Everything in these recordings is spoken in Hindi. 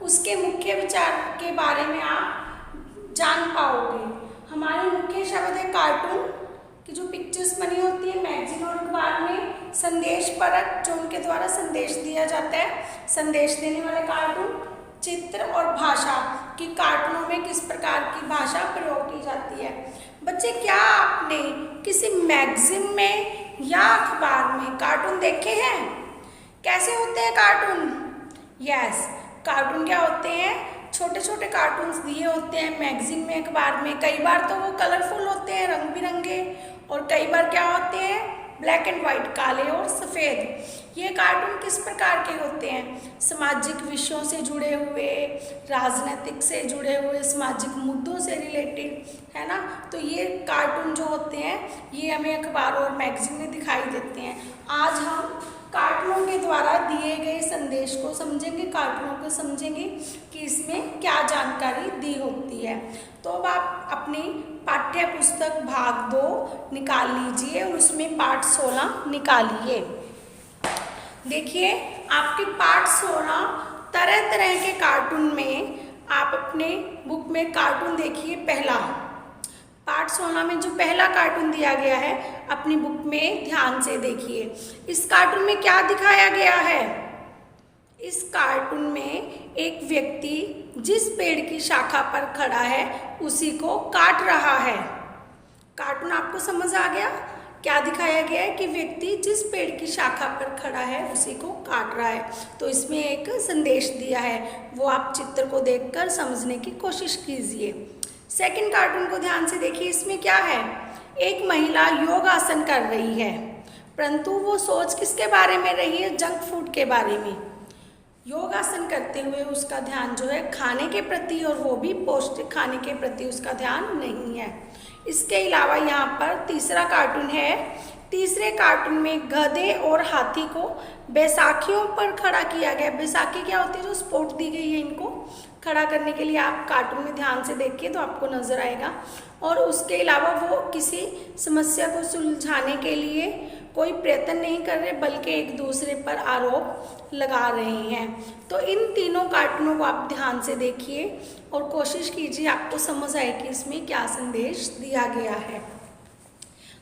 उसके मुख्य विचार के बारे में आप जान पाओगे। हमारे मुख्य शब्द है कार्टून की जो पिक्चर्स बनी होती है मैगजीन और अखबार में, संदेश परक जो उनके द्वारा संदेश दिया जाता है, संदेश देने वाले कार्टून, चित्र और भाषा कि कार्टूनों में किस प्रकार की भाषा प्रयोग की जाती है। बच्चे क्या आपने किसी मैगजीन में या अखबार में कार्टून देखे हैं? कैसे होते हैं कार्टून? यस, कार्टून क्या होते हैं? छोटे छोटे कार्टून्स दिए होते हैं मैगजीन में, अखबार में। कई बार तो वो कलरफुल होते हैं, रंग बिरंगे, और कई बार क्या होते हैं? ब्लैक एंड वाइट, काले और सफ़ेद। ये कार्टून किस प्रकार के होते हैं? सामाजिक विषयों से जुड़े हुए, राजनीतिक से जुड़े हुए, सामाजिक मुद्दों से रिलेटेड, है ना। तो ये कार्टून जो होते हैं ये हमें अखबार और मैगजीन में दिखाई देते हैं। आज हम कार्टूनों के द्वारा दिए गए संदेश को समझेंगे, कार्टूनों को समझेंगे कि इसमें क्या जानकारी दी होती है। तो अब आप अपनी पाठ्य पुस्तक भाग 2 निकाल लीजिए और उसमें पाठ 16 निकालिए। देखिए आपके पाठ 16 तरह तरह के कार्टून में, आप अपने बुक में कार्टून देखिए। पहला पाठ 16 में जो पहला कार्टून दिया गया है अपनी बुक में ध्यान से देखिए। इस कार्टून में क्या दिखाया गया है? इस कार्टून में एक व्यक्ति जिस पेड़ की शाखा पर खड़ा है उसी को काट रहा है। कार्टून आपको समझ आ गया? क्या दिखाया गया है कि व्यक्ति जिस पेड़ की शाखा पर खड़ा है उसी को काट रहा है। तो इसमें एक संदेश दिया है, वो आप चित्र को देखकर समझने की कोशिश कीजिए। सेकंड कार्टून को ध्यान से देखिए। इसमें क्या है? एक महिला योगासन कर रही है, परंतु वो सोच किसके बारे में रही है? जंक फूड के बारे में। योगासन करते हुए उसका ध्यान जो है खाने के प्रति, और वो भी पौष्टिक खाने के प्रति उसका ध्यान नहीं है। इसके अलावा यहाँ पर तीसरा कार्टून है। तीसरे कार्टून में गधे और हाथी को बैसाखियों पर खड़ा किया गया। बैसाखी क्या होती है? जो स्पोर्ट दी गई है इनको खड़ा करने के लिए। आप कार्टून में ध्यान से देखिए तो आपको नजर आएगा। और उसके अलावा वो किसी समस्या को सुलझाने के लिए कोई प्रयत्न नहीं कर रहे, बल्कि एक दूसरे पर आरोप लगा रहे हैं। तो इन तीनों कार्टूनों को आप ध्यान से देखिए और कोशिश कीजिए आपको समझ आए कि इसमें क्या संदेश दिया गया है।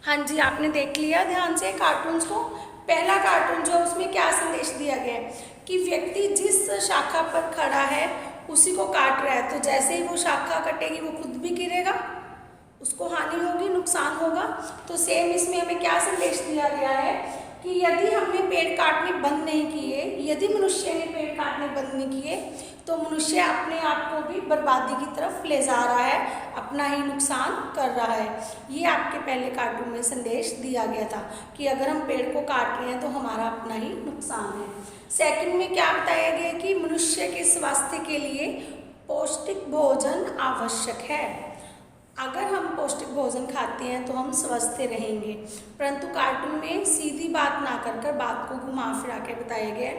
हाँ जी, आपने देख लिया ध्यान से कार्टून्स को। पहला कार्टून जो उसमें क्या संदेश दिया गया है कि व्यक्ति जिस शाखा पर खड़ा है उसी को काट रहा है। तो जैसे ही वो शाखा कटेगी वो खुद भी गिरेगा, उसको हानि होगी, नुकसान होगा। तो सेम इसमें हमें क्या संदेश दिया गया है कि यदि हमने पेड़ काटने बंद नहीं किए, यदि मनुष्य ने पेड़ काटने बंद नहीं किए तो मनुष्य अपने आप को भी बर्बादी की तरफ ले जा रहा है, अपना ही नुकसान कर रहा है। ये आपके पहले कार्टून में संदेश दिया गया था कि अगर हम पेड़ को काट रहे हैं तो हमारा अपना ही नुकसान है। सेकंड में क्या बताया गया कि मनुष्य के स्वास्थ्य के लिए पौष्टिक भोजन आवश्यक है। अगर हम पौष्टिक भोजन खाते हैं तो हम स्वस्थ रहेंगे। परंतु कार्टून में सीधी बात ना कर बात को घुमा फिरा के बताया गया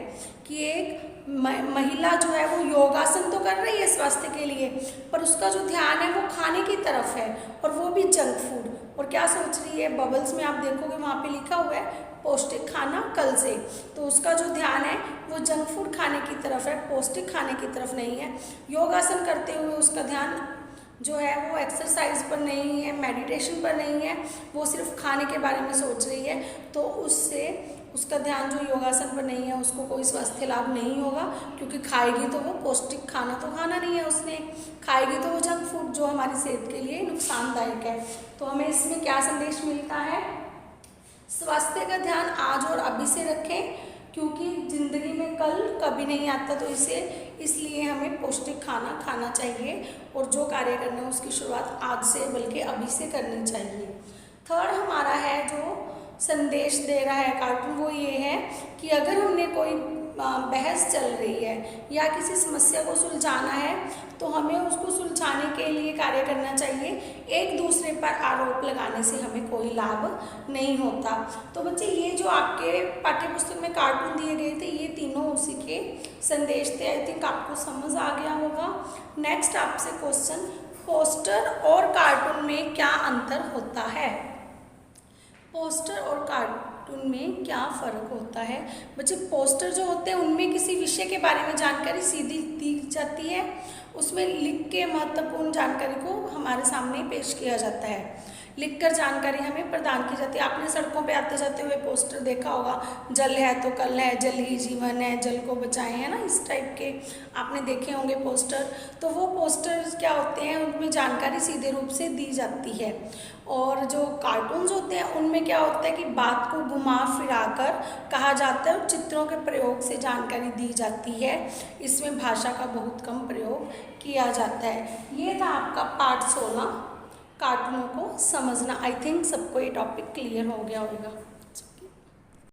कि एक महिला जो है वो योगासन तो कर रही है स्वास्थ्य के लिए, पर उसका जो ध्यान है वो खाने की तरफ है, और वो भी जंक फूड। और क्या सोच रही है? बबल्स में आप देखोगे वहाँ पे लिखा हुआ है पौष्टिक खाना कल से। तो उसका जो ध्यान है वो जंक फूड खाने की तरफ है, पौष्टिक खाने की तरफ नहीं है। योगासन करते हुए उसका ध्यान जो है वो एक्सरसाइज पर नहीं है, मेडिटेशन पर नहीं है, वो सिर्फ खाने के बारे में सोच रही है। तो उससे उसका ध्यान जो योगासन पर नहीं है उसको कोई स्वास्थ्य लाभ नहीं होगा, क्योंकि खाएगी तो वो पौष्टिक खाना तो खाना नहीं है उसने, खाएगी तो वो जंक फूड जो हमारी सेहत के लिए नुकसानदायक है। तो हमें इसमें क्या संदेश मिलता है? स्वास्थ्य का ध्यान आज और अभी से रखें, क्योंकि जिंदगी में कल कभी नहीं आता। तो इसलिए हमें पौष्टिक खाना खाना चाहिए, और जो कार्य करना है उसकी शुरुआत आज से बल्कि अभी से करनी चाहिए। थर्ड हमारा है जो संदेश दे रहा है कार्टून, वो ये है कि अगर हमने कोई बहस चल रही है या किसी समस्या को सुलझाना है तो हमें उसको सुलझाने के लिए कार्य करना चाहिए। एक दूसरे पर आरोप लगाने से हमें कोई लाभ नहीं होता। तो बच्चे ये जो आपके पाठ्यपुस्तक में कार्टून दिए गए थे ये तीनों उसी के संदेश थे। आई थिंक आपको समझ आ गया होगा। नेक्स्ट आपसे क्वेश्चन, पोस्टर और कार्टून में क्या अंतर होता है? पोस्टर और कार्टून में क्या फ़र्क होता है। बच्चे पोस्टर जो होते हैं उनमें किसी विषय के बारे में जानकारी सीधी दी जाती है, उसमें लिख के महत्वपूर्ण जानकारी को हमारे सामने पेश किया जाता है, लिखकर जानकारी हमें प्रदान की जाती है। आपने सड़कों पे आते जाते हुए पोस्टर देखा होगा, जल है तो कल है, जल ही जीवन है, जल को बचाएं, है ना, इस टाइप के आपने देखे होंगे पोस्टर। तो वो पोस्टर क्या होते हैं, उनमें जानकारी सीधे रूप से दी जाती है। और जो कार्टून्स होते हैं उनमें क्या होता है कि बात को घुमा फिरा कर कहा जाता है और चित्रों के प्रयोग से जानकारी दी जाती है। इसमें भाषा का बहुत कम प्रयोग किया जाता है। ये था आपका पार्ट 16, कार्टूनों को समझना। आई थिंक सबको ये टॉपिक क्लियर हो गया होगा।